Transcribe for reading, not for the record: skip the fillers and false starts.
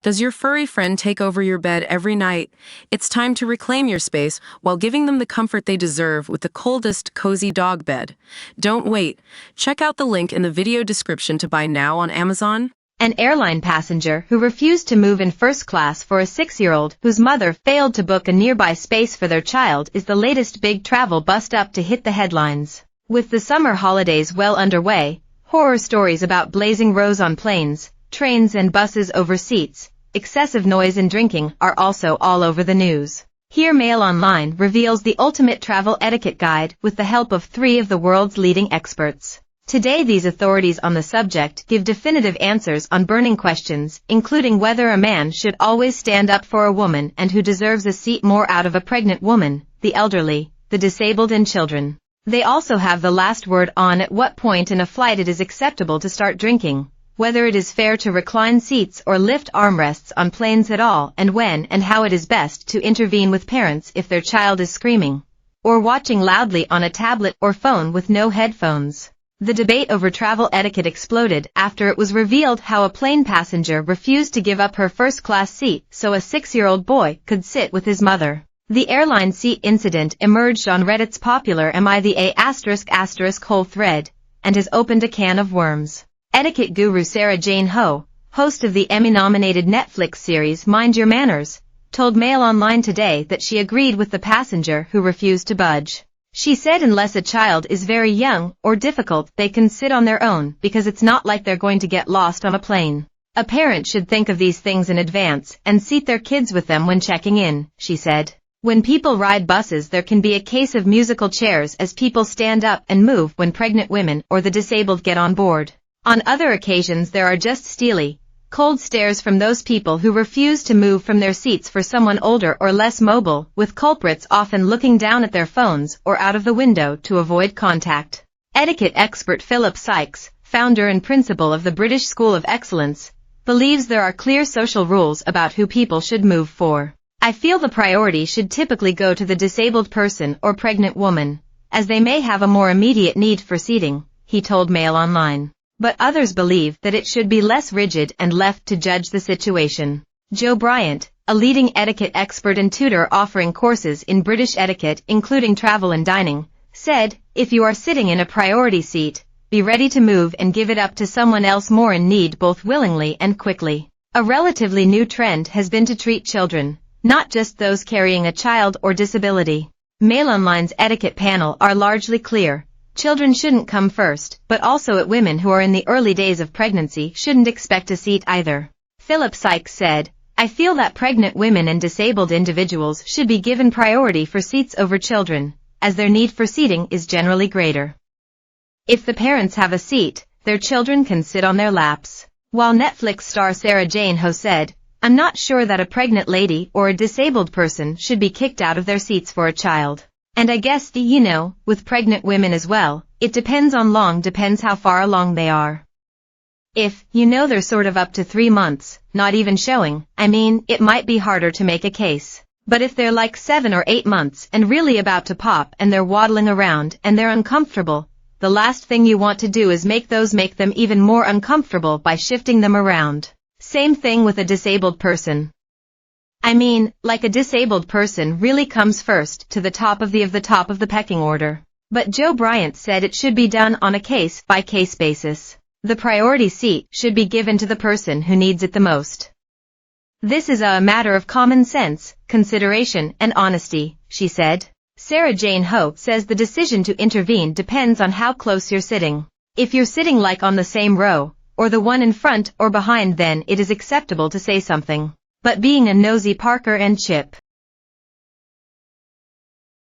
Does your furry friend take over your bed every night? It's time to reclaim your space while giving them the comfort they deserve with the coldest, cozy dog bed. Don't wait. Check out the link in the video description to buy now on Amazon. An airline passenger who refused to move in first class for a 6-year-old whose mother failed to book a nearby space for their child is the latest big travel bust-up to hit the headlines. With the summer holidays well underway, horror stories about blazing rows on planes, trains and buses over seats, excessive noise and drinking are also all over the news. Here Mail Online reveals the ultimate travel etiquette guide with the help of 3 of the world's leading experts. Today these authorities on the subject give definitive answers on burning questions, including whether a man should always stand up for a woman and who deserves a seat more out of a pregnant woman, the elderly, the disabled and children. They also have the last word on at what point in a flight it is acceptable to start drinking, whether it is fair to recline seats or lift armrests on planes at all, and when and how it is best to intervene with parents if their child is screaming or watching loudly on a tablet or phone with no headphones. The debate over travel etiquette exploded after it was revealed how a plane passenger refused to give up her first-class seat so a 6-year-old boy could sit with his mother. The airline seat incident emerged on Reddit's popular #A*** whole thread, and has opened a can of worms. Etiquette guru Sarah Jane Ho, host of the Emmy-nominated Netflix series Mind Your Manners, told Mail Online today that she agreed with the passenger who refused to budge. She said unless a child is very young or difficult they can sit on their own because it's not like they're going to get lost on a plane. A parent should think of these things in advance and seat their kids with them when checking in, she said. When people ride buses there can be a case of musical chairs as people stand up and move when pregnant women or the disabled get on board. On other occasions there are just steely, cold stares from those people who refuse to move from their seats for someone older or less mobile, with culprits often looking down at their phones or out of the window to avoid contact. Etiquette expert Philip Sykes, founder and principal of the British School of Excellence, believes there are clear social rules about who people should move for. I feel the priority should typically go to the disabled person or pregnant woman, as they may have a more immediate need for seating, he told Mail Online. But others believe that it should be less rigid and left to judge the situation. Joe Bryant, a leading etiquette expert and tutor offering courses in British etiquette including travel and dining, said, "If you are sitting in a priority seat, be ready to move and give it up to someone else more in need both willingly and quickly." A relatively new trend has been to treat children, not just those carrying a child or disability. Mail Online's etiquette panel are largely clear. Children shouldn't come first, but also at women who are in the early days of pregnancy shouldn't expect a seat either. Philip Sykes said, "I feel that pregnant women and disabled individuals should be given priority for seats over children, as their need for seating is generally greater. If the parents have a seat, their children can sit on their laps." While Netflix star Sarah Jane Ho said, "I'm not sure that a pregnant lady or a disabled person should be kicked out of their seats for a child. And I guess, with pregnant women as well, it depends how far along they are. If, they're sort of up to 3 months, not even showing, it might be harder to make a case. But if they're like 7 or 8 months and really about to pop and they're waddling around and they're uncomfortable, the last thing you want to do is make them even more uncomfortable by shifting them around. Same thing with a disabled person. Like a disabled person really comes first to the top of the pecking order." But Joe Bryant said it should be done on a case-by-case basis. The priority seat should be given to the person who needs it the most. "This is a matter of common sense, consideration and honesty," she said. Sarah Jane Ho says the decision to intervene depends on how close you're sitting. If you're sitting like on the same row, or the one in front or behind, then it is acceptable to say something. But being a nosy Parker and Chip